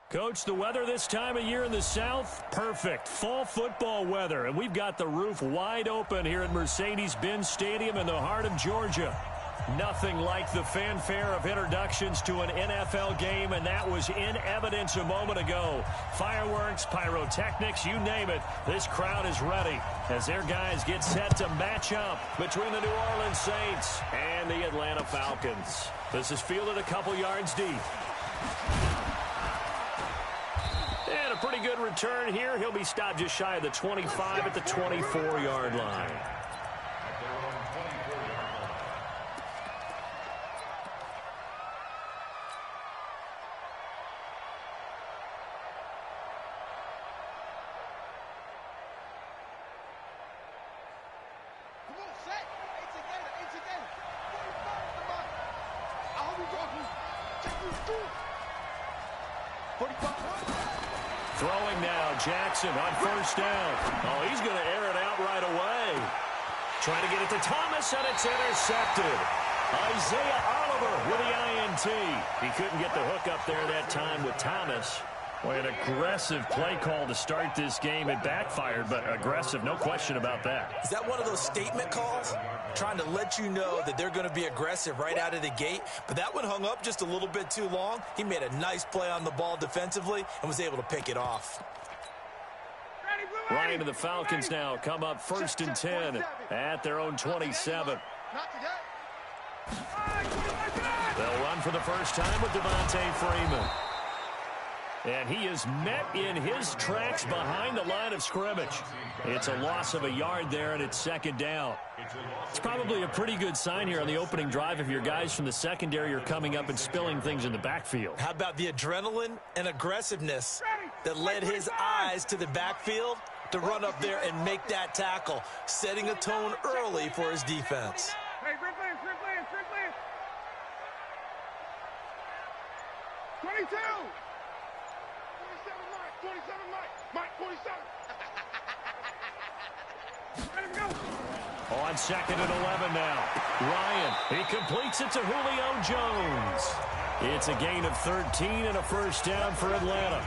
Coach, the weather this time of year in the South, perfect. Fall football weather, and we've got the roof wide open here at Mercedes-Benz Stadium in the heart of Georgia. Nothing like the fanfare of introductions to an NFL game, and that was in evidence a moment ago. Fireworks, pyrotechnics, you name it. This crowd is ready as their guys get set to match up between the New Orleans Saints and the Atlanta Falcons. This is fielded a couple yards deep. And a pretty good return here. He'll be stopped just shy of the 25 at the 24-yard line. Throwing now, Jackson on first down. Oh, he's going to air it out right away. Trying to get it to Thomas, and it's intercepted. Isaiah Oliver with the INT. He couldn't get the hook up there that time with Thomas. Boy, an aggressive play call to start this game. It backfired, but aggressive, no question about that. Is that one of those statement calls? Trying to let you know that they're going to be aggressive right out of the gate. But that one hung up just a little bit too long. He made a nice play on the ball defensively and was able to pick it off. Ryan and the Falcons now come up 1st and 10 at their own 27. They'll run for the first time with Devontae Freeman. And he is met in his tracks behind the line of scrimmage. It's a loss of a yard there, and it's 2nd down. It's probably a pretty good sign here on the opening drive if your guys from the secondary are coming up and spilling things in the backfield. How about the adrenaline and aggressiveness that led his eyes to the backfield to run up there and make that tackle, setting a tone early for his defense. Hey, free play. 22! 27, Mike, 47. Ready to go. On 2nd and 11 now. Ryan, he completes it to Julio Jones. It's a gain of 13 and a first down for Atlanta.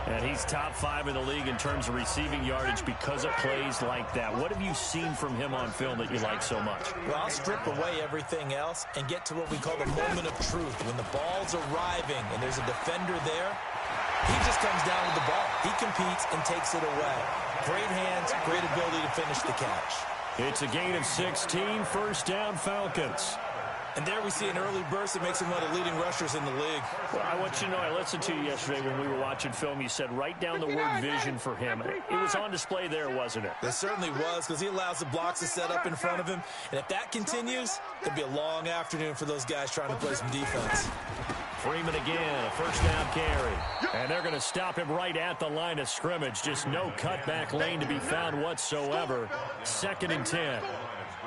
And he's top 5 in the league in terms of receiving yardage because of plays like that. What have you seen from him on film that you like so much? Well, I'll strip away everything else and get to what we call the moment of truth. When the ball's arriving and there's a defender there, he just comes down with the ball. He competes and takes it away. Great hands, great ability to finish the catch. It's a gain of 16, first down Falcons. And there we see an early burst that makes him one of the leading rushers in the league. Well, I want you to know, I listened to you yesterday when we were watching film. You said write down the word vision for him. It was on display there, wasn't it? It certainly was, because he allows the blocks to set up in front of him. And if that continues, it'll be a long afternoon for those guys trying to play some defense. Freeman again, a first down carry. And they're going to stop him right at the line of scrimmage. Just no cutback lane to be found whatsoever. 2nd and 10.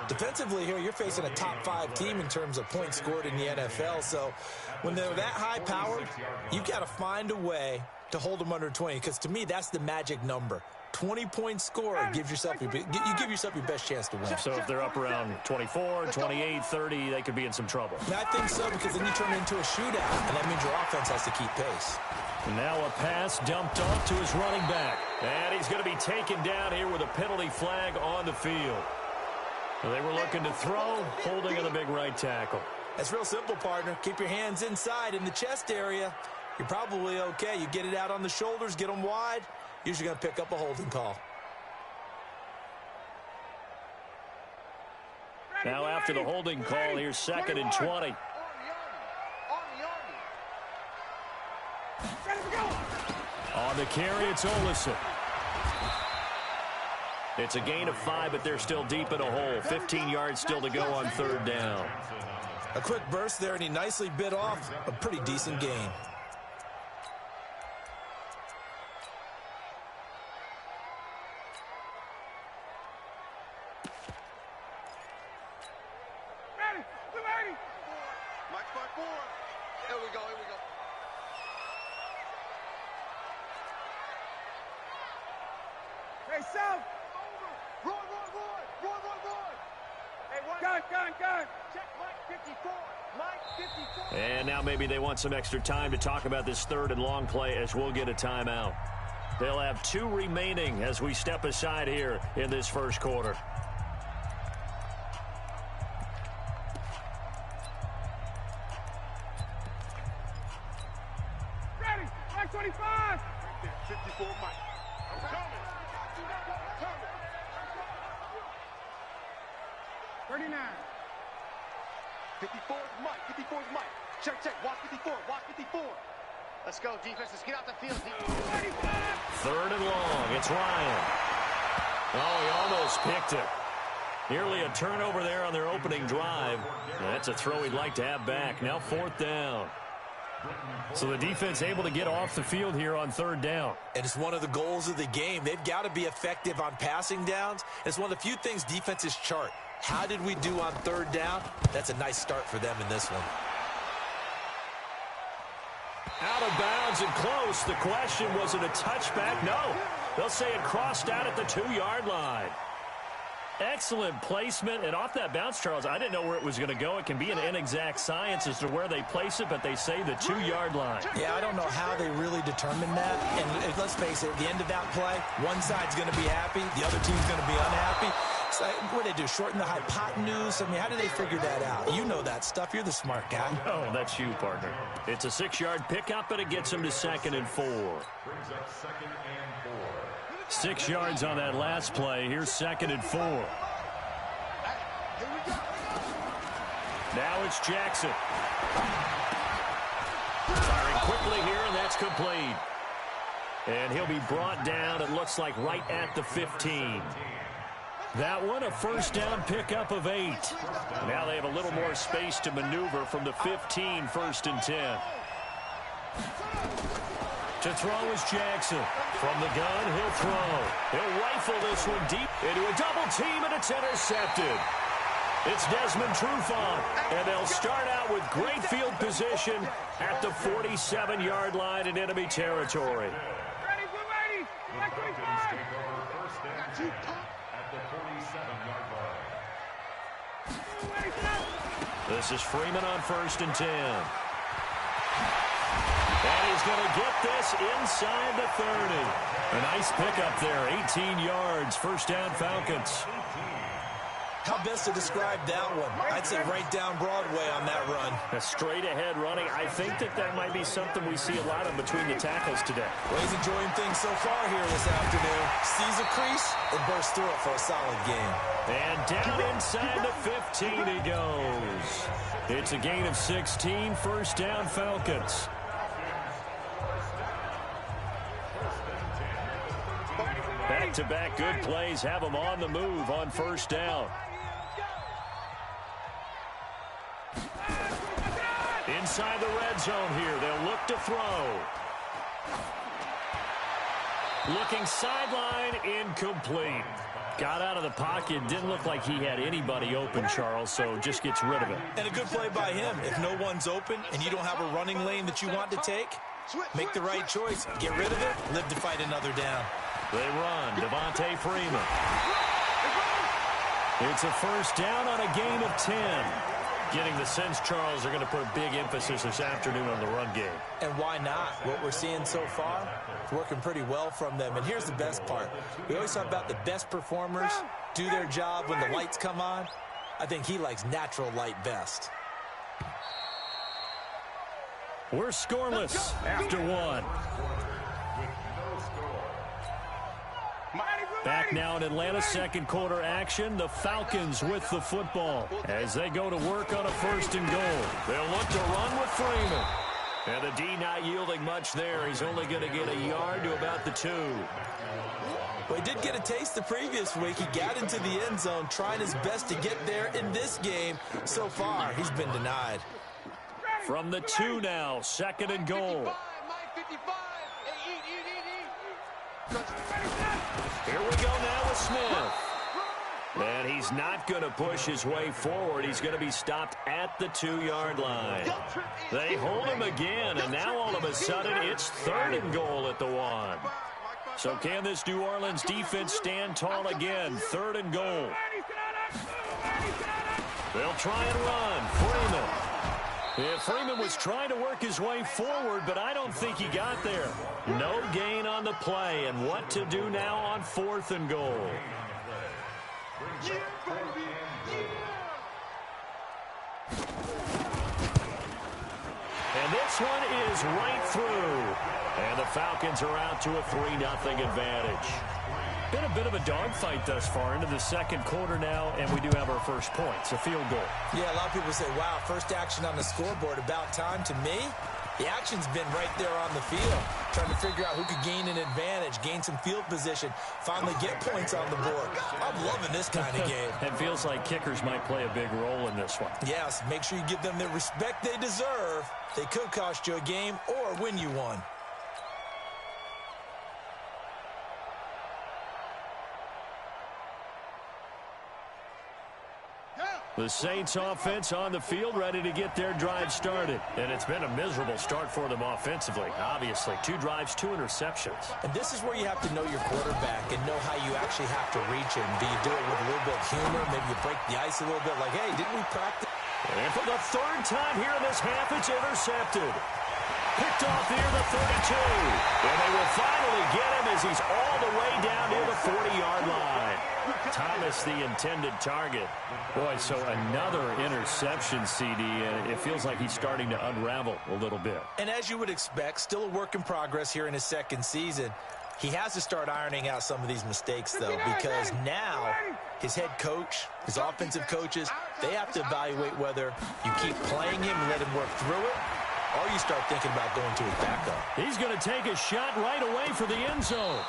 Defensively here, you're facing a top 5 team in terms of points scored in the NFL. So when they're that high-powered, you've got to find a way to hold them under 20. Because to me, that's the magic number. 20-point score gives yourself you give yourself your best chance to win. So if they're up around 24, 28, 30, they could be in some trouble. And I think so, because then you turn it into a shootout, and that means your offense has to keep pace. Now a pass dumped off to his running back. And he's going to be taken down here with a penalty flag on the field. They were looking to throw, holding on the big right tackle. That's real simple, partner. Keep your hands inside in the chest area. You're probably okay. You get it out on the shoulders, get them wide. Usually going to pick up a holding call. Now after the holding call, here's 2nd and 20. On the carry, it's Olsen. It's a gain of 5, but they're still deep in a hole. 15 yards still to go on 3rd down. A quick burst there, and he nicely bit off a pretty decent gain. Hey, South. Roy. Hey, got it. Gun. Check Mike 54. Mike 54. And now maybe they want some extra time to talk about this third and long play as we'll get a timeout. They'll have 2 remaining as we step aside here in this first quarter. Ready. Mike 25. 54 Mike. I'm coming. 39. 54 is Mike. 54 is Mike. Check. Watch 54. Watch 54. Let's go, defense. Let's get out the field. 3rd and long. It's Ryan. Oh, he almost picked it. Nearly a turnover there on their opening drive. That's a throw he'd like to have back. Now 4th down. So the defense able to get off the field here on 3rd down. And it's one of the goals of the game. They've got to be effective on passing downs. It's one of the few things defenses chart. How did we do on 3rd down? That's a nice start for them in this one. Out of bounds and close. The question, was it a touchback? No. They'll say it crossed out at the 2-yard line. Excellent placement. And off that bounce, Charles, I didn't know where it was going to go. It can be an inexact science as to where they place it, but they say the 2-yard line. Yeah, I don't know how they really determined that. And let's face it, at the end of that play, one side's going to be happy, the other team's going to be unhappy. So what do they do, shorten the hypotenuse? I mean, how do they figure that out? You know that stuff. You're the smart guy. Oh, that's you, partner. It's a 6-yard pickup, and it gets them to 2nd and 4. 6 yards on that last play. Here's 2nd and 4. Now it's Jackson. Firing quickly here, and that's complete. And he'll be brought down, it looks like, right at the 15. That one, a 1st down pickup of 8. Now they have a little more space to maneuver from the 15, 1st and 10. To throw is Jackson. From the gun, he'll throw. He'll rifle this one deep into a double team, and it's intercepted. It's Desmond Trufant, and they'll start out with great field position at the 47-yard line in enemy territory. Ready, blue 80. Mike 25. This is Freeman on 1st and 10. And he's going to get this inside the 30. A nice pickup there, 18 yards, 1st down Falcons. How best to describe that one? I'd say right down Broadway on that run. A straight-ahead running. I think that might be something we see a lot of between the tackles today. Well, he's enjoying things so far here this afternoon. Sees a crease and bursts through it for a solid game. And down inside the 15 he goes. It's a gain of 16, 1st down Falcons. Back-to-back good plays have them on the move on 1st down. Inside the red zone here, they'll look to throw. Looking sideline, incomplete. Got out of the pocket, didn't look like he had anybody open, Charles, so just gets rid of it. And a good play by him. If no one's open and you don't have a running lane that you want to take, make the right choice. Get rid of it, live to fight another down. They run, Devontae Freeman. It's a 1st down on a gain of 10. Getting the sense, Charles, they're going to put a big emphasis this afternoon on the run game. And why not? What we're seeing so far, it's working pretty well from them. And here's the best part. We always talk about the best performers do their job when the lights come on. I think he likes natural light best. We're scoreless after 1. Back now in Atlanta, 2nd quarter action. The Falcons with the football as they go to work on a 1st and goal. They'll look to run with Freeman. And the D not yielding much there. He's only going to get a yard to about the 2. Well, he did get a taste the previous week. He got into the end zone, trying his best to get there in this game. So far, he's been denied. From the 2 now, 2nd and goal. Here we go now with Smith. And he's not going to push his way forward. He's going to be stopped at the 2-yard line. They hold him again, and now all of a sudden it's 3rd and goal at the 1. So can this New Orleans defense stand tall again? 3rd and goal. They'll try and run. Freeman. Yeah, Freeman was trying to work his way forward, but I don't think he got there. No gain on the play, and what to do now on 4th and goal. And this one is right through. And the Falcons are out to a 3-0 advantage. Been a bit of a dogfight thus far into the second quarter now, and we do have our first points, a field goal. Yeah, a lot of people say, wow, first action on the scoreboard, about time. To me, the action's been right there on the field, trying to figure out who could gain an advantage, gain some field position, finally get points on the board. I'm loving this kind of game. It feels like kickers might play a big role in this one. Yes, make sure you give them the respect they deserve. They could cost you a game or win you one. The Saints offense on the field, ready to get their drive started. And it's been a miserable start for them offensively, obviously. 2 drives, 2 interceptions. And this is where you have to know your quarterback and know how you actually have to reach him. Do you do it with a little bit of humor? Maybe you break the ice a little bit like, hey, didn't we practice? And for the 3rd time here in this half, it's intercepted. Picked off near the 32. And they will finally get him as he's all the way down near the 40-yard line. Thomas, the intended target. Boy, so another interception, CD, and it feels like he's starting to unravel a little bit. And as you would expect, still a work in progress here in his second season. He has to start ironing out some of these mistakes, though, because now his head coach, his offensive coaches, they have to evaluate whether you keep playing him and let him work through it, or you start thinking about going to his backup. He's going to take a shot right away for the end zone.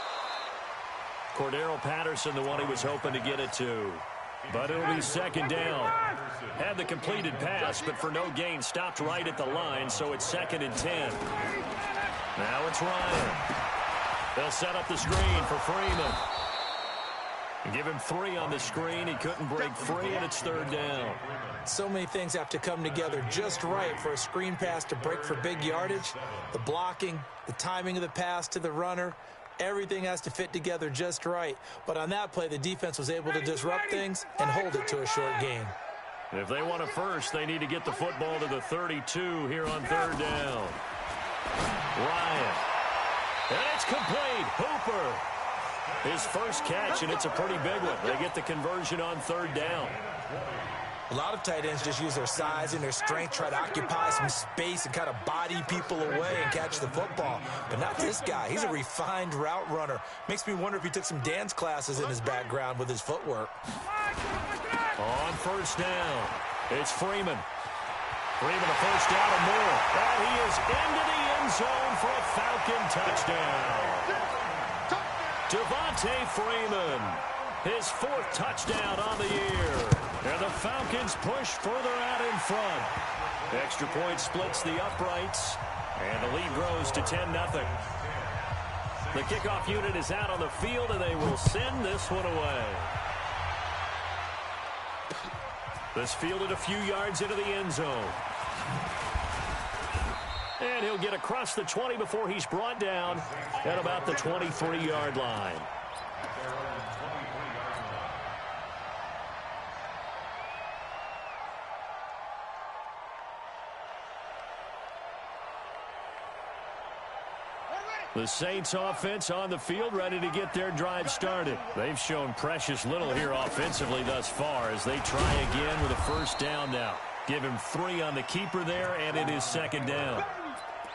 Cordero Patterson, the one he was hoping to get it to. But it'll be 2nd down. Had the completed pass, but for no gain, stopped right at the line, so it's 2nd and 10. Now it's Ryan. They'll set up the screen for Freeman. Give him 3 on the screen. He couldn't break free, and it's 3rd down. So many things have to come together just right for a screen pass to break for big yardage. The blocking, the timing of the pass to the runner, everything has to fit together just right. But on that play, the defense was able to disrupt things and hold it to a short gain. If they want a first, they need to get the football to the 32 here on 3rd down. Ryan. And it's complete. Hooper. His first catch, and it's a pretty big one. They get the conversion on 3rd down. A lot of tight ends just use their size and their strength, try to occupy some space and kind of body people away and catch the football. But not this guy. He's a refined route runner. Makes me wonder if he took some dance classes in his background with his footwork. On 1st down, it's Freeman. Freeman, a 1st down and more. And he is into the end zone for a Falcon touchdown. Devontae Freeman, his 4th touchdown on the year. And the Falcons push further out in front. Extra point splits the uprights, and the lead grows to 10-0. The kickoff unit is out on the field, and they will send this one away. This fielded a few yards into the end zone. And he'll get across the 20 before he's brought down at about the 23-yard line. The Saints offense on the field, ready to get their drive started. They've shown precious little here offensively thus far as they try again with a 1st down now. Give him 3 on the keeper there, and it is 2nd down.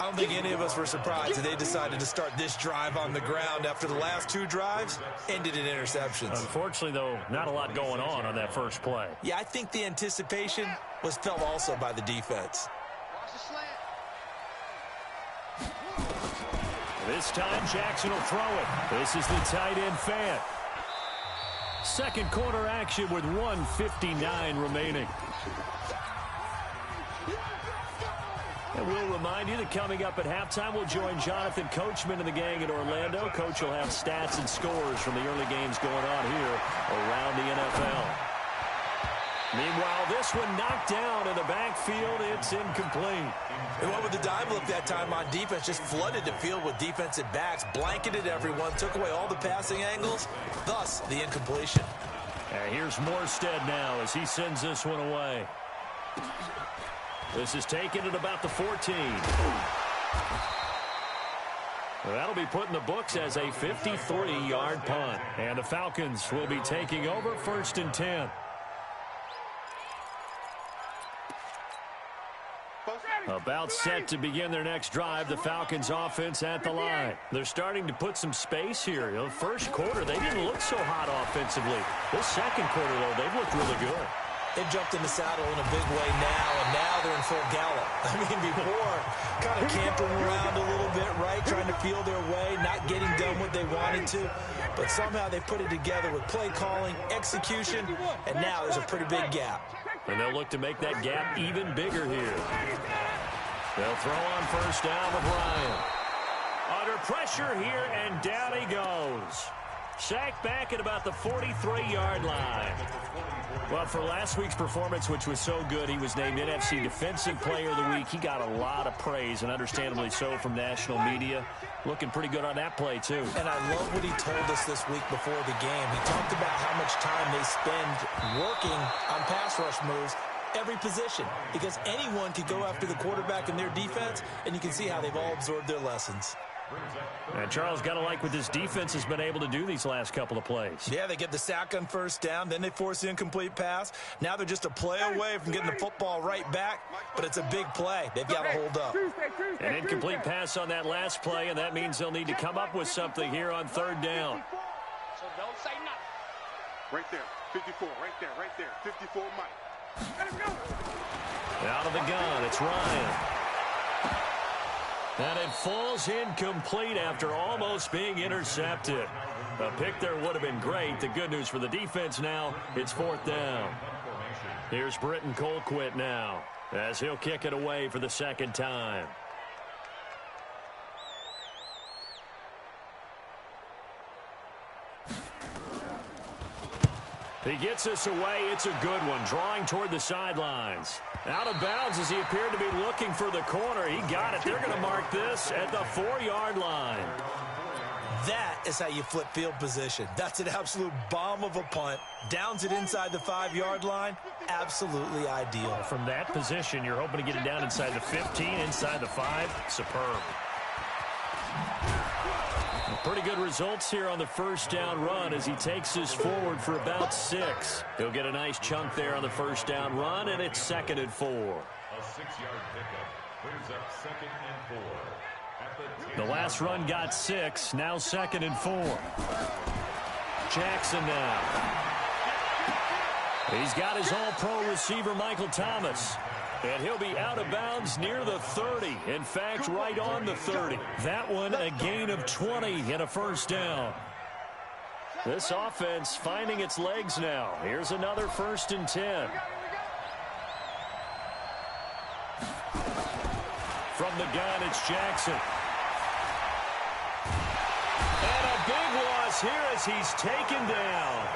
I don't think any of us were surprised that they decided to start this drive on the ground after the last 2 drives ended in interceptions. Unfortunately, though, not a lot going on that first play. Yeah, I think the anticipation was felt also by the defense. This time, Jackson will throw it. This is the tight end, Fant. Second quarter action with 1:59 remaining. And we'll remind you that coming up at halftime, we'll join Jonathan Coachman and the gang at Orlando. Coach will have stats and scores from the early games going on here around the NFL. Meanwhile, this one knocked down in the backfield. It's incomplete. They went with the dive look that time on defense, just flooded the field with defensive backs, blanketed everyone, took away all the passing angles, thus the incompletion. And here's Morstead now as he sends this one away. This is taken at about the 14. Well, that'll be put in the books as a 53-yard punt. And the Falcons will be taking over 1st and 10. About set to begin their next drive, the Falcons offense at the line. They're starting to put some space here. The first quarter, they didn't look so hot offensively. This second quarter, though, they've looked really good. They jumped in the saddle in a big way now, and now they're in full gallop. I mean, before, kind of camping around a little bit, right, trying to feel their way, not getting done what they wanted to. But somehow they put it together with play calling, execution, and now there's a pretty big gap. And they'll look to make that gap even bigger here. They'll throw on 1st down with Ryan. Under pressure here, and down he goes. Sacked back at about the 43-yard line. Well, for last week's performance, which was so good, he was named NFC Defensive Player of the Week. He got a lot of praise, and understandably so, from national media. Looking pretty good on that play, too. And I love what he told us this week before the game. He talked about how much time they spend working on pass rush moves, every position, because anyone could go after the quarterback in their defense, and you can see how they've all absorbed their lessons. And Charles, got to like what this defense has been able to do these last couple of plays. Yeah, they get the sack on 1st down, then they force the incomplete pass. Now they're just a play away from getting the football right back, but it's a big play. They've got to hold up. An incomplete pass on that last play, and that means they'll need to come up with something here on 3rd down. So don't say nothing. Right there, 54, right there, 54, Mike. Out of the gun, it's Ryan. And it falls incomplete after almost being intercepted. A pick there would have been great. The good news for the defense now, it's 4th down. Here's Britton Colquitt now as he'll kick it away for the 2nd time. He gets us away. It's a good one, drawing toward the sidelines. Out of bounds as he appeared to be looking for the corner. He got it. They're going to mark this at the 4-yard line. That is how you flip field position. That's an absolute bomb of a punt. Downs it inside the 5-yard line. Absolutely ideal. From that position, you're hoping to get it down inside the 15, inside the 5. Superb. Pretty good results here on the 1st down run as he takes us forward for about 6. He'll get a nice chunk there on the 1st down run, and it's 2nd and 4. A 6-yard pickup brings up 2nd and 4. The last run got 6, now 2nd and 4. Jackson now. He's got his all-pro receiver, Michael Thomas. And he'll be out of bounds near the 30. In fact, right on the 30. That one a gain of 20 and a 1st down. This offense finding its legs now. Here's another 1st and 10. From the gun, it's Jackson. And a big loss here as he's taken down.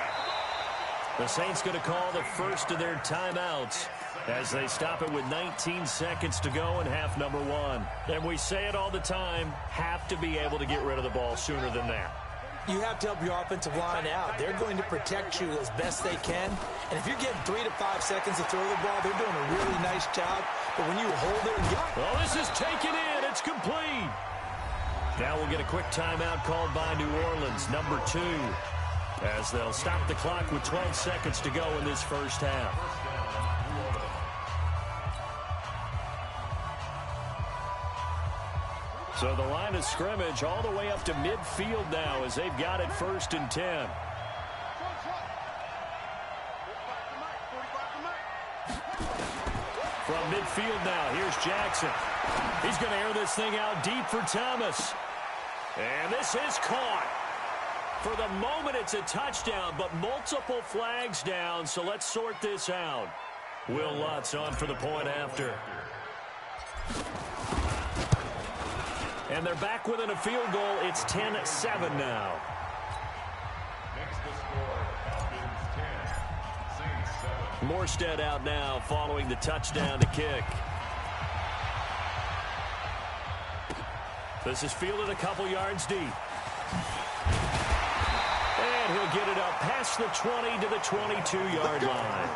The Saints going to call the first of their timeouts as they stop it with 19 seconds to go in half number 1. And we say it all the time, have to be able to get rid of the ball sooner than that. You have to help your offensive line out. They're going to protect you as best they can. And if you're getting 3 to 5 seconds to throw the ball, they're doing a really nice job. But when you hold it and get... Well, this is taken in. It's complete. Now we'll get a quick timeout called by New Orleans, number 2, as they'll stop the clock with 12 seconds to go in this first half. So the line of scrimmage all the way up to midfield now as they've got it 1st and 10. From midfield now, here's Jackson. He's going to air this thing out deep for Thomas. And this is caught. For the moment, it's a touchdown, but multiple flags down, so let's sort this out. Will Lutz on for the point after. And they're back within a field goal. It's 10-7 now. Next to score, Falcons 10, Saints 7. Morstead out now following the touchdown to kick. This is fielded a couple yards deep. And he'll they'll get it up past the 20 to the 22-yard line.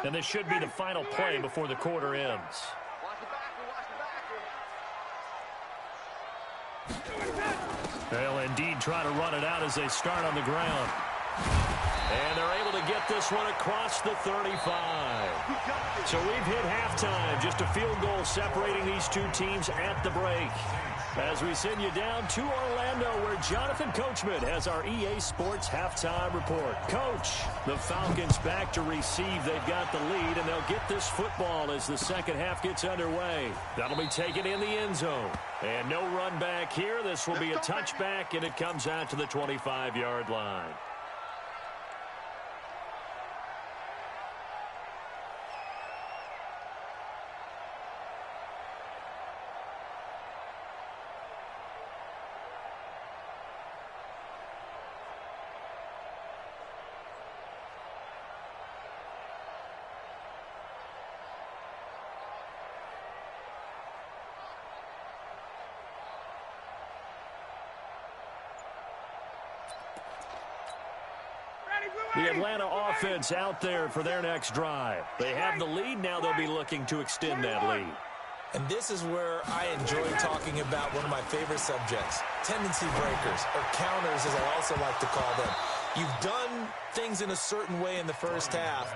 And this should be the final play before the quarter ends. They'll indeed try to run it out as they start on the ground. And they're able to get this one across the 35. So we've hit halftime. Just a field goal separating these two teams at the break. As we send you down to Orlando, where Jonathan Coachman has our EA Sports halftime report. Coach, the Falcons back to receive. They've got the lead, and they'll get this football as the second half gets underway. That'll be taken in the end zone. And no run back here. This will be a touchback, and it comes out to the 25-yard line. The Atlanta offense out there for their next drive. They have the lead. Now they'll be looking to extend that lead. And this is where I enjoy talking about one of my favorite subjects, tendency breakers, or counters as I also like to call them. You've done things in a certain way in the first half,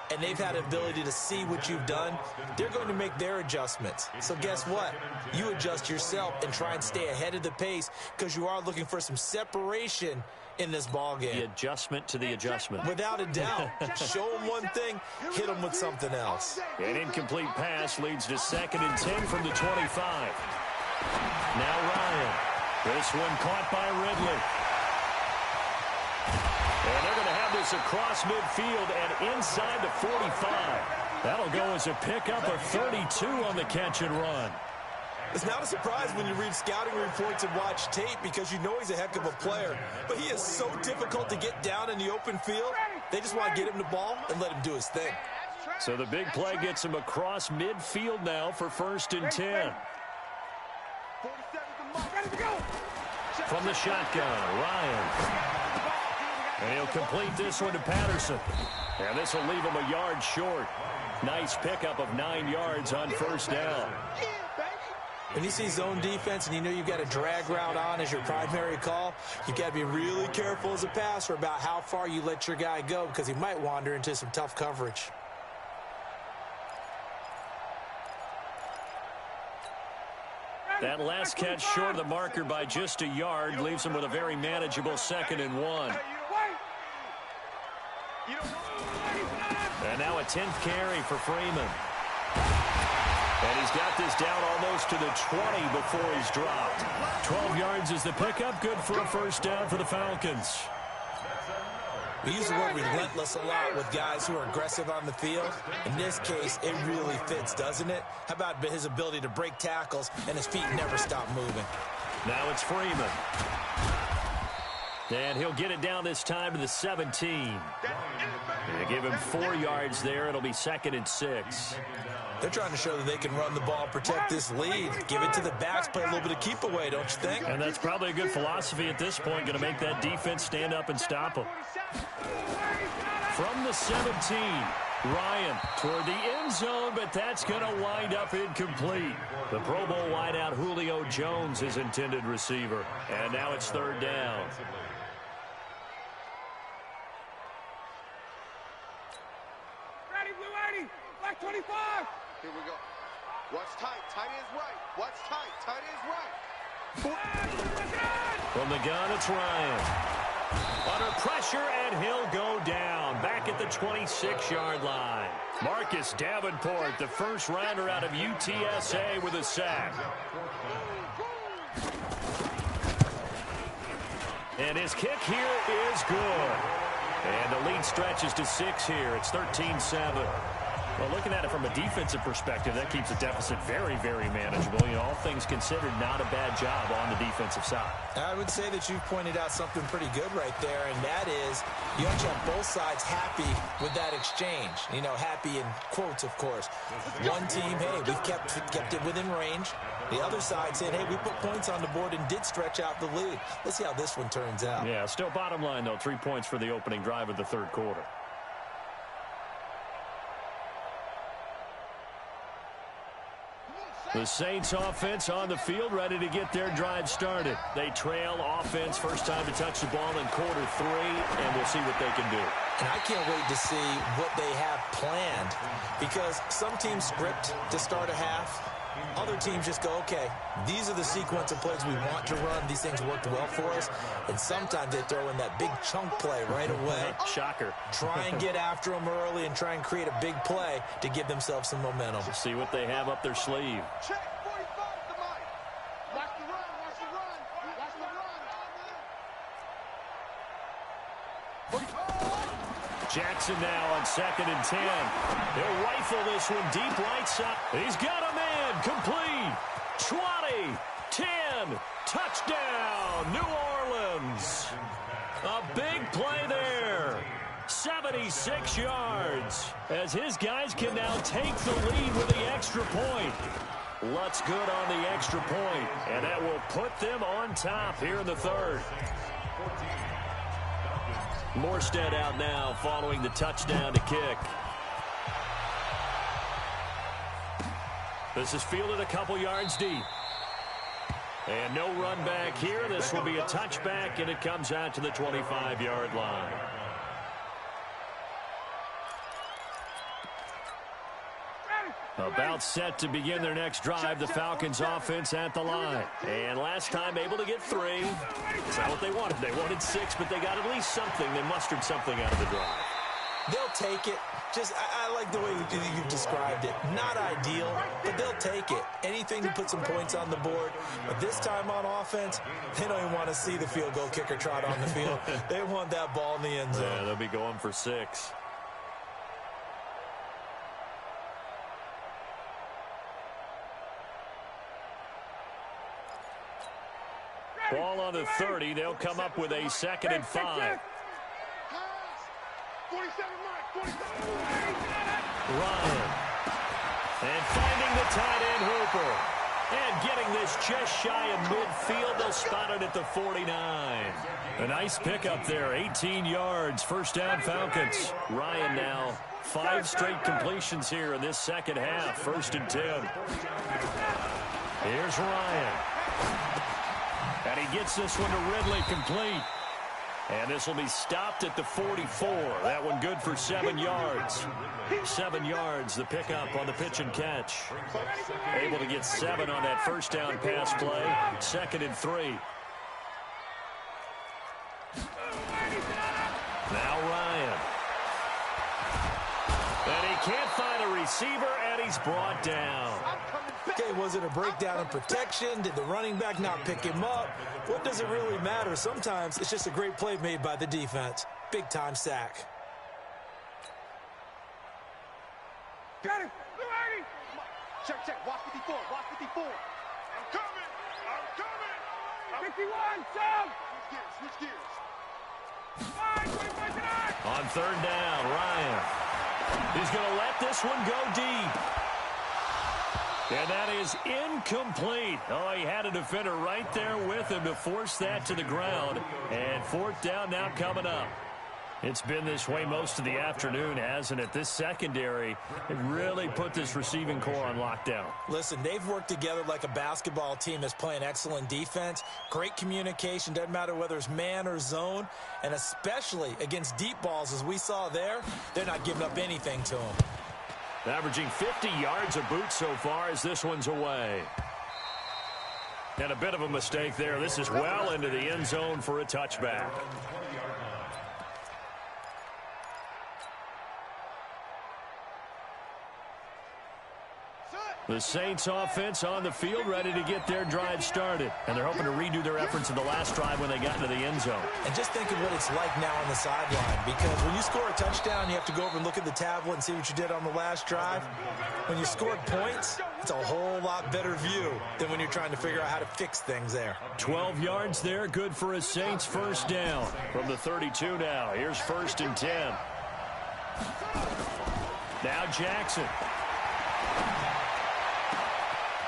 and they've had the ability to see what you've done. They're going to make their adjustments. So guess what? You adjust yourself and try and stay ahead of the pace because you are looking for some separation in this ball game. The adjustment to the adjustment. Without a doubt. Show them one thing, hit them with something else. An incomplete pass leads to 2nd and 10 from the 25. Now Ryan. This one caught by Ridley. And they're going to have this across midfield and inside the 45. That'll go as a pickup of 32 on the catch and run. It's not a surprise when you read scouting reports and watch tape because you know he's a heck of a player. But he is so difficult to get down in the open field. They just want to get him the ball and let him do his thing. So the big play gets him across midfield now for 1st and 10. From the shotgun, Ryan. And he'll complete this one to Patterson. And this will leave him a yard short. Nice pickup of 9 yards on 1st down. When you see zone defense and you know you've got a drag route on as your primary call, you've got to be really careful as a passer about how far you let your guy go because he might wander into some tough coverage. That last catch short of the marker by just a yard leaves him with a very manageable 2nd and 1. And now a 10th carry for Freeman. And he's got this down almost to the 20 before he's dropped. 12 yards is the pickup. Good for a 1st down for the Falcons. We use the word relentless a lot with guys who are aggressive on the field. In this case, it really fits, doesn't it? How about his ability to break tackles and his feet never stop moving? Now it's Freeman. And he'll get it down this time to the 17. They give him 4 yards there. It'll be 2nd and 6. They're trying to show that they can run the ball, protect this lead. Give it to the backs, play a little bit of keep away, don't you think? And that's probably a good philosophy at this point, going to make that defense stand up and stop them. From the 17, Ryan toward the end zone, but that's going to wind up incomplete. The Pro Bowl wideout Julio Jones is intended receiver. And now it's 3rd down. Ready, Blue 80, Black 25. Here we go. What's tight? Tight is right. What's tight? Tight is right. From the gun, it's Ryan. Under pressure, and he'll go down. Back at the 26-yard line. Marcus Davenport, the first rounder out of UTSA with a sack. And his kick here is good. And the lead stretches to 6 here. It's 13-7. Well, looking at it from a defensive perspective, that keeps the deficit very, very manageable. You know, all things considered, not a bad job on the defensive side. I would say that you've pointed out something pretty good right there, and that is you actually have both sides happy with that exchange. You know, happy in quotes, of course. One team, hey, we've kept it within range. The other side said, hey, we put points on the board and did stretch out the lead. Let's see how this one turns out. Yeah, still bottom line, though, 3 points for the opening drive of the third quarter. The Saints offense on the field, ready to get their drive started. They trail offense, first time to touch the ball in quarter 3, and we'll see what they can do. And I can't wait to see what they have planned, because some teams script to start a half. Other teams just go, okay, these are the sequence of plays we want to run. These things worked well for us. And sometimes they throw in that big chunk play right away. Shocker. Try and get after them early and try and create a big play to give themselves some momentum. See what they have up their sleeve. Check 45 to Mike. Watch the run, watch the run, watch the run. Jackson now on 2nd and 10. They'll rifle this one deep right side. He's got a man. Complete. 20. 10. Touchdown. New Orleans. A big play there. 76 yards. As his guys can now take the lead with the extra point. Lutz good on the extra point. And that will put them on top here in the third. Morstead out now following the touchdown to kick. This is fielded a couple yards deep. And no run back here. This will be a touchback, and it comes out to the 25-yard line. About set to begin their next drive, the Falcons offense at the line. And last time able to get 3. It's not what they wanted. They wanted 6, but they got at least something. They mustered something out of the drive. They'll take it. Just, I like the way you've described it. Not ideal, but they'll take it. Anything to put some points on the board. But this time on offense, they don't even want to see the field goal kicker trot on the field. They want that ball in the end zone. Yeah, they'll be going for 6. Ball on the 30. They'll come up with a 2nd and 5. 47 Mike, 47. Ryan. And finding the tight end Hooper. And getting this just shy of midfield. They'll spot it at the 49. A nice pickup there. 18 yards. First down Falcons. Ryan now 5 straight completions here in this second half. 1st and 10. Here's Ryan. And he gets this one to Ridley complete. And this will be stopped at the 44. That one good for 7 yards. 7 yards, the pickup on the pitch and catch. Able to get 7 on that first down pass play. 2nd and 3. Now Ryan. And he can't find a receiver, and he's brought down. Okay, was it a breakdown in protection? Did the running back not pick him up? What does it really matter? Sometimes it's just a great play made by the defense. Big-time sack. Got him. Check, check. Watch 54. Watch 54. I'm coming. I'm coming. 51. Jump. Switch gears. 25 tonight. On 3rd down, Ryan. He's going to let this one go deep. And that is incomplete. Oh, he had a defender right there with him to force that to the ground. And 4th down now coming up. It's been this way most of the afternoon, hasn't it? This secondary, it really put this receiving core on lockdown. Listen, they've worked together like a basketball team that's playing excellent defense. Great communication, doesn't matter whether it's man or zone. And especially against deep balls, as we saw there, they're not giving up anything to them. Averaging 50 yards a boot so far as this one's away. And a bit of a mistake there. This is well into the end zone for a touchback. Set. The Saints offense on the field, ready to get their drive started. And they're hoping to redo their efforts in the last drive when they got into the end zone. And just think of what it's like now on the sideline, because when you score a touchdown, you have to go over and look at the tablet and see what you did on the last drive. When you scored points, it's a whole lot better view than when you're trying to figure out how to fix things there. 12 yards there, good for a Saints first down. From the 32 now, here's 1st and 10. Now Jackson.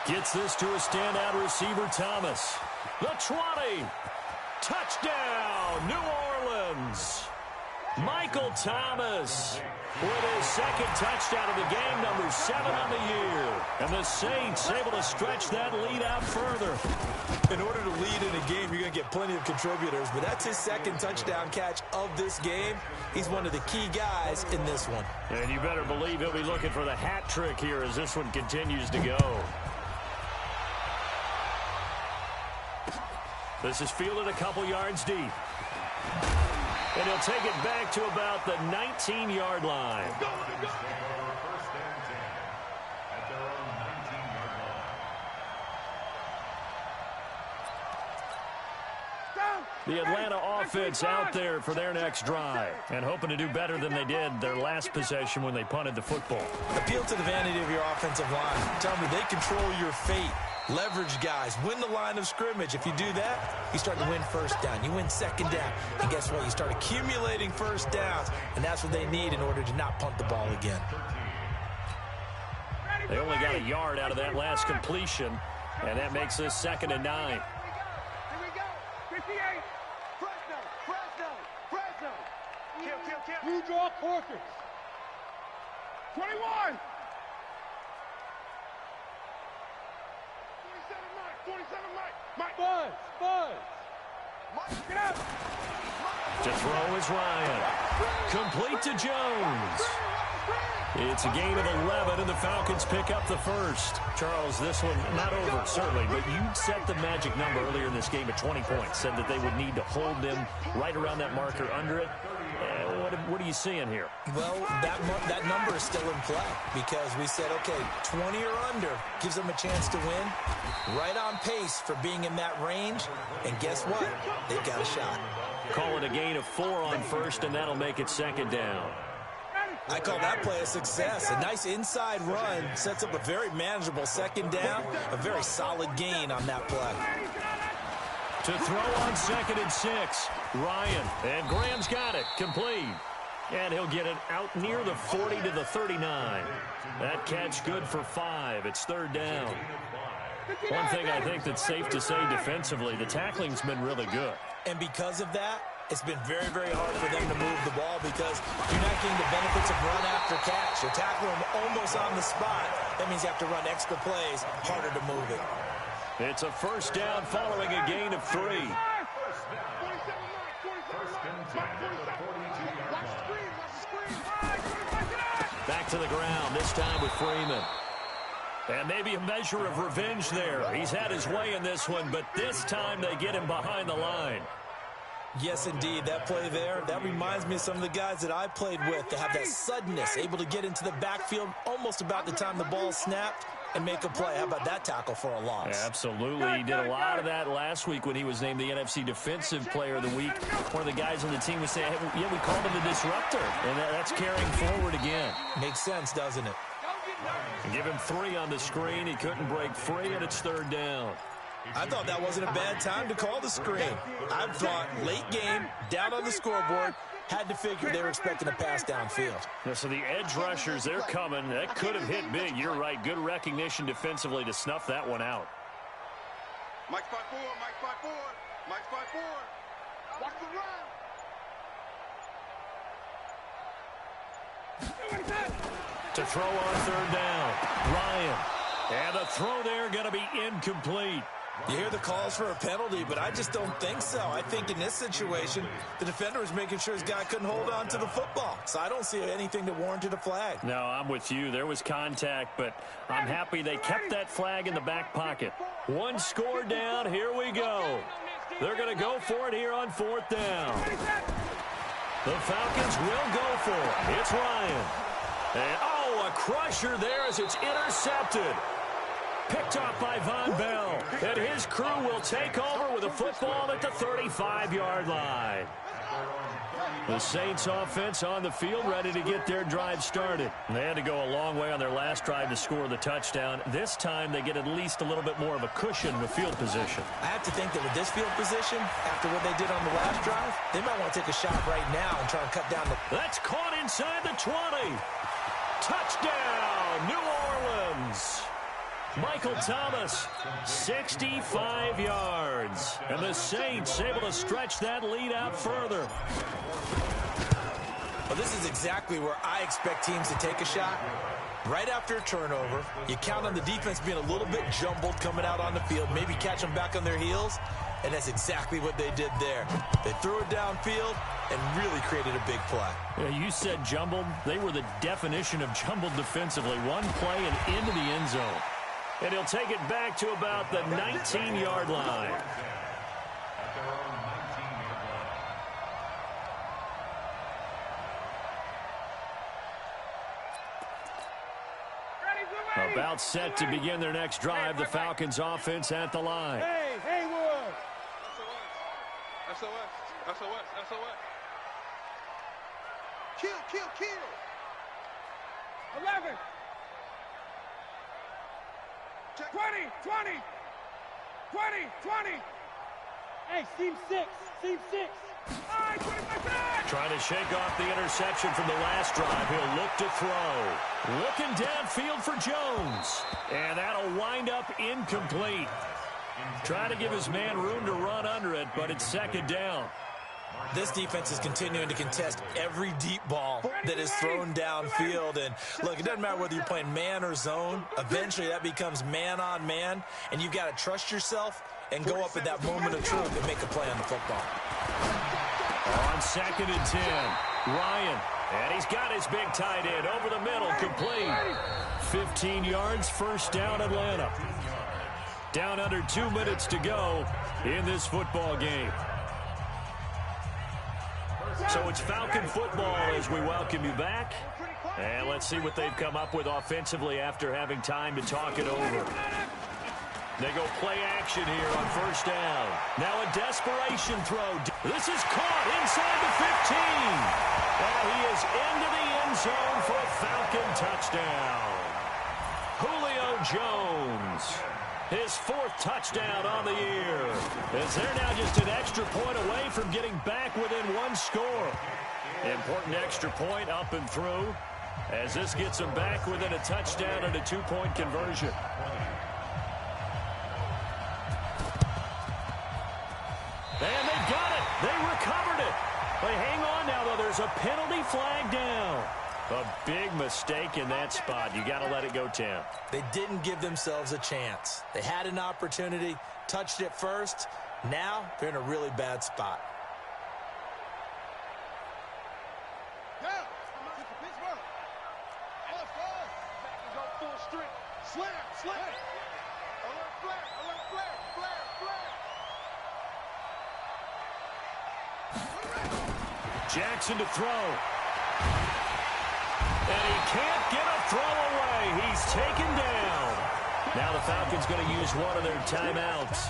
Gets this to a standout receiver, Thomas. The 20. Touchdown, New Orleans. Michael Thomas with his second touchdown of the game, number 7 on the year. And the Saints able to stretch that lead out further. In order to lead in a game, you're going to get plenty of contributors, but that's his second touchdown catch of this game. He's one of the key guys in this one. And you better believe he'll be looking for the hat trick here as this one continues to go. This is fielded a couple yards deep. And he'll take it back to about the 19-yard line. The Atlanta offense out there for their next drive and hoping to do better than they did their last possession when they punted the football. Appeal to the vanity of your offensive line. Tell me they control your fate. Leverage guys. Win the line of scrimmage. If you do that, you start to win first down. You win second down. And guess what? You start accumulating first downs. And that's what they need in order to not punt the ball again. They only got a yard out of that last completion. And that makes this 2nd and 9. Here we go. 58. Fresno. Kill. Blue draw quarters. 21. 27 Mike. Buzz. Mike, get up. To throw is Ryan. Complete to Jones. It's a gain of 11, and the Falcons pick up the first. Charles, this one not over, certainly, but you set the magic number earlier in this game at 20 points, said that they would need to hold them right around that marker under it. What are you seeing here? Well, that number is still in play because we said, okay, 20 or under gives them a chance to win. Right on pace for being in that range. And guess what? They've got a shot. Call it a gain of 4 on first, and that'll make it 2nd down. I call that play a success. A nice inside run sets up a very manageable 2nd down. A very solid gain on that play. To throw on 2nd and 6, Ryan. And Graham's got it. Complete. And he'll get it out near the 40 to the 39. That catch good for 5. It's 3rd down. One thing I think that's safe to say defensively, the tackling's been really good. And because of that, it's been very, very hard for them to move the ball because you're not getting the benefits of run after catch. You're tackling them almost on the spot. That means you have to run extra plays, harder to move it. It's a 1st down following a gain of 3. Back to the ground, this time with Freeman. And maybe a measure of revenge there. He's had his way in this one, but this time they get him behind the line. Yes, indeed. That play there, that reminds me of some of the guys that I played with that have that suddenness, able to get into the backfield almost about the time the ball snapped and make a play. How about that tackle for a loss? Yeah, absolutely. He did a lot of that last week when he was named the NFC Defensive Player of the Week. One of the guys on the team was saying, hey, yeah, we called him the disruptor. And that's carrying forward again. Makes sense, doesn't it? Give him 3 on the screen. He couldn't break free, and it's 3rd down. I thought that wasn't a bad time to call the screen. I thought late game, down on the scoreboard, had to figure they were expecting a pass downfield. Yeah, so the edge rushers, they're coming. That could have hit big. You're right. Good recognition defensively to snuff that one out. Mike 5-4. Watch the run. To throw on 3rd down, Ryan. And the throw there going to be incomplete. You hear the calls for a penalty, but I just don't think so. I think in this situation, the defender was making sure his guy couldn't hold on to the football. So I don't see anything that warranted a flag. No, I'm with you. There was contact, but I'm happy they kept that flag in the back pocket. 1 score down. Here we go. They're going to go for it here on 4th down. The Falcons will go for it. It's Ryan. And, a crusher there as it's intercepted. Picked off by Von Bell. And his crew will take over with a football at the 35-yard line. The Saints offense on the field, ready to get their drive started. They had to go a long way on their last drive to score the touchdown. This time they get at least a little bit more of a cushion with field position. I have to think that with this field position, after what they did on the last drive, they might want to take a shot right now and try and cut down the... That's caught inside the 20. Touchdown, New Orleans. Michael Thomas, 65 yards. And the Saints able to stretch that lead out further. Well, this is exactly where I expect teams to take a shot. Right after a turnover, you count on the defense being a little bit jumbled coming out on the field, maybe catch them back on their heels, and that's exactly what they did there. They threw it downfield and really created a big play. Yeah, you said jumbled. They were the definition of jumbled defensively. One play and into the end zone. And he'll take it back to about the 19-yard line. About set to begin their next drive, the Falcons offense at the line. Hey, Haywood! SOS, SOS, SOS. Kill, kill, kill. 11. 20, 20. 20, 20. Hey, seam 6, seam 6. All right, 25. Trying to shake off the interception from the last drive. He'll look to throw. Looking downfield for Jones. And that'll wind up incomplete. Trying to give his man room to run under it, but it's second down. This defense is continuing to contest every deep ball that is thrown downfield. And, look, it doesn't matter whether you're playing man or zone. Eventually, that becomes man-on-man, and you've got to trust yourself and go up at that moment of truth and make a play on the football. On 2nd and 10, Ryan. And he's got his big tight end over the middle, complete. 15 yards, first down, Atlanta. Down under 2 minutes to go in this football game. So it's Falcon football as we welcome you back. And let's see what they've come up with offensively after having time to talk it over. They go play action here on first down. Now a desperation throw. This is caught inside the 15. And he is into the end zone for a Falcon touchdown. Julio Jones. His 4th touchdown on the year. As they're now just an extra point away from getting back within 1 score. Important extra point up and through as this gets them back within a touchdown and a 2-point conversion. And they got it. They recovered it. They hang on now, though. There's a penalty flag down. A big mistake in that spot. You got to let it go, Tim. They didn't give themselves a chance. They had an opportunity, touched it first. Now they're in a really bad spot. Yeah, Pittsburgh. Let's go. Back is on full strength. Slam, slam. Alert flare, alert flare, flare, flare. Jackson to throw. And he can't get a throw away. He's taken down. Now the Falcons going to use one of their timeouts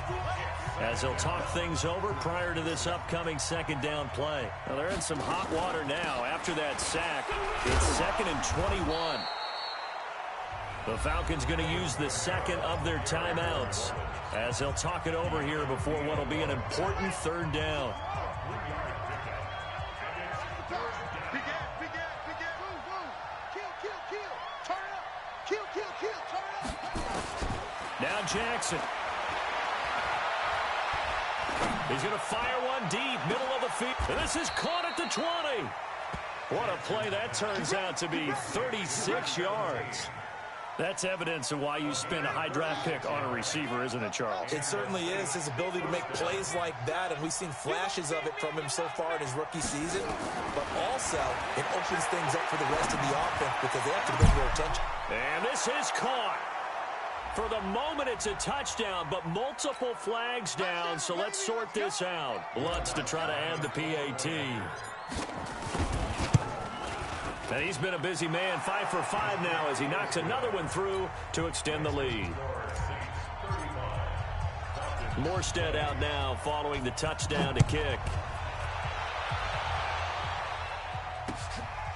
as they'll talk things over prior to this upcoming second down play. Now they're in some hot water now after that sack. It's 2nd and 21. The Falcons going to use the second of their timeouts as they'll talk it over here before what will be an important 3rd down. Now Jackson. He's going to fire one deep, middle of the field. And this is caught at the 20. What a play that turns out to be, 36 yards. That's evidence of why you spend a high draft pick on a receiver, isn't it, Charles? It certainly is, his ability to make plays like that, and we've seen flashes of it from him so far in his rookie season. But also, it opens things up for the rest of the offense because they have to bring their attention. And this is caught. For the moment, it's a touchdown, but multiple flags down, so let's sort this out. Lutz to try to add the PAT. And he's been a busy man, 5 for 5 now as he knocks another one through to extend the lead. Morstead out now following the touchdown to kick.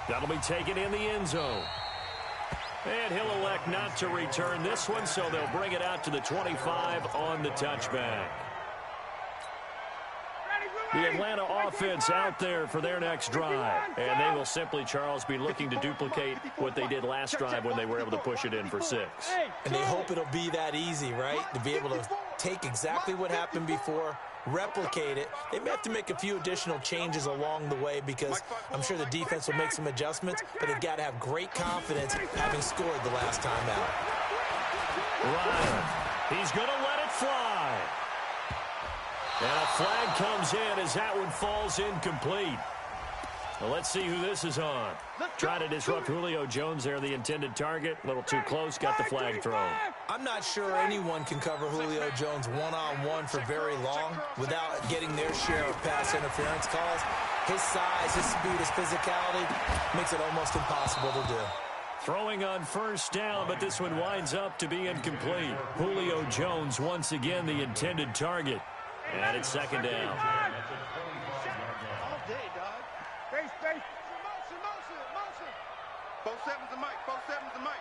That'll be taken in the end zone. And he'll elect not to return this one, so they'll bring it out to the 25 on the touchback. The Atlanta offense out there for their next drive. And they will simply, Charles, be looking to duplicate what they did last drive when they were able to push it in for 6. And they hope it'll be that easy, right? To be able to take exactly what happened before, replicate it. They may have to make a few additional changes along the way because I'm sure the defense will make some adjustments, but they've got to have great confidence having scored the last time out. Ryan, he's going to let it fly. And a flag comes in as that one falls incomplete. Well, let's see who this is on. Trying to disrupt Julio Jones there, the intended target. A little too close, got the flag thrown. I'm not sure anyone can cover Julio Jones one-on-one for very long without getting their share of pass interference calls. His size, his speed, his physicality makes it almost impossible to do. Throwing on first down, but this one winds up to be incomplete. Julio Jones once again the intended target. And it's second down. All day, dog. Face. Motion. 4-7's the mic. 4-7's the mic.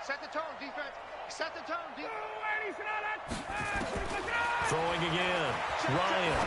Set the tone, defense. Set the tone, defense. Throwing again. Ryan.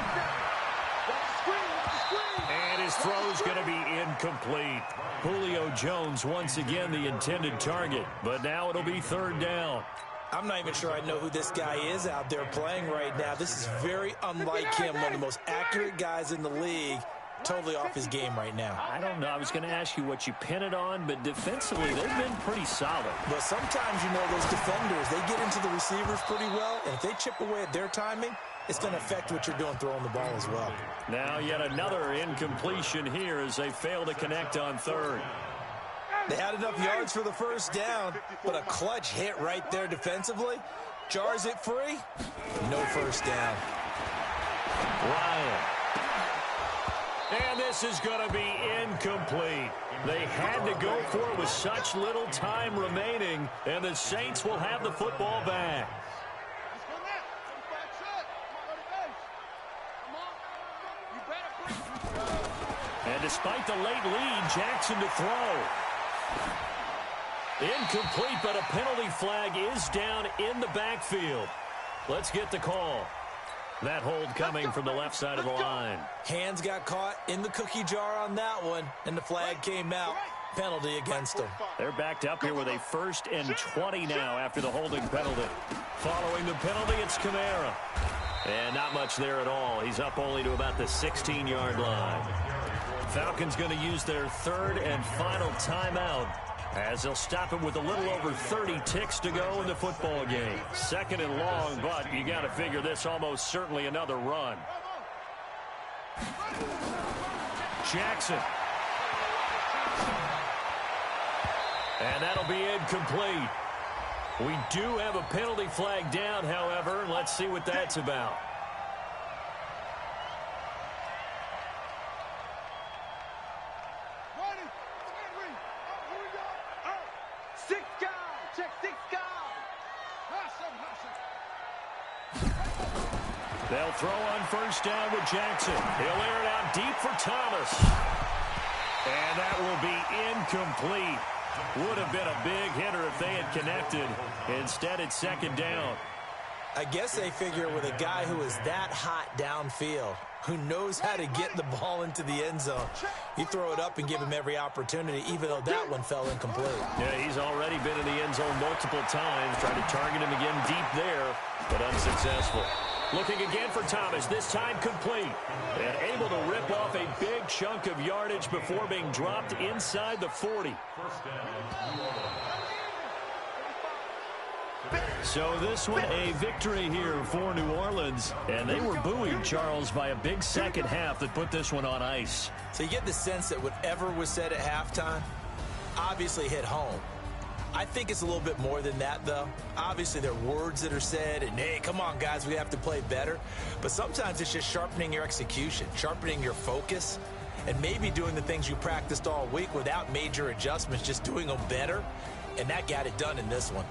And his throw's going to be incomplete. Julio Jones once again the intended target. But now it'll be third down. I'm not even sure I know who this guy is out there playing right now. This is very unlike him, one of the most accurate guys in the league, totally off his game right now. I don't know. I was going to ask you what you pin it on, but defensively, they've been pretty solid. But sometimes, you know, those defenders, they get into the receivers pretty well, and if they chip away at their timing, it's going to affect what you're doing throwing the ball as well. Now yet another incompletion here as they fail to connect on third. They had enough yards for the first down, but a clutch hit right there defensively. Jars it free. No first down. Ryan. And this is going to be incomplete. They had to go for it with such little time remaining, and the Saints will have the football back. And despite the late lead, Jackson to throw. Incomplete, but a penalty flag is down in the backfield. Let's get the call. That hold coming from the left side of the line. Hands got caught in the cookie jar on that one, and the flag came out. Penalty against them. They're backed up here with a 1st and 20 now after the holding penalty. Following the penalty, it's Kamara. And not much there at all. He's up only to about the 16-yard line. Falcons going to use their 3rd and final timeout as they'll stop it with a little over 30 ticks to go in the football game. 2nd and long, but you got to figure this almost certainly another run. Jackson. And that'll be incomplete. We do have a penalty flag down, however. Let's see what that's about. They'll throw on first down with Jackson. He'll air it out deep for Thomas. And that will be incomplete. Would have been a big hitter if they had connected. Instead, it's 2nd down. I guess they figure with a guy who is that hot downfield, who knows how to get the ball into the end zone, you throw it up and give him every opportunity, even though that one fell incomplete. Yeah, he's already been in the end zone multiple times, trying to target him again deep there, but unsuccessful. Looking again for Thomas, this time complete. And able to rip off a big chunk of yardage before being dropped inside the 40. So this one a victory here for New Orleans. And they were buoyed, Charles, by a big second half that put this one on ice. So you get the sense that whatever was said at halftime obviously hit home. I think it's a little bit more than that, though. Obviously, there are words that are said, and, hey, come on, guys, we have to play better. But sometimes it's just sharpening your execution, sharpening your focus. and maybe doing the things you practiced all week without major adjustments, just doing them better, and that got it done in this one.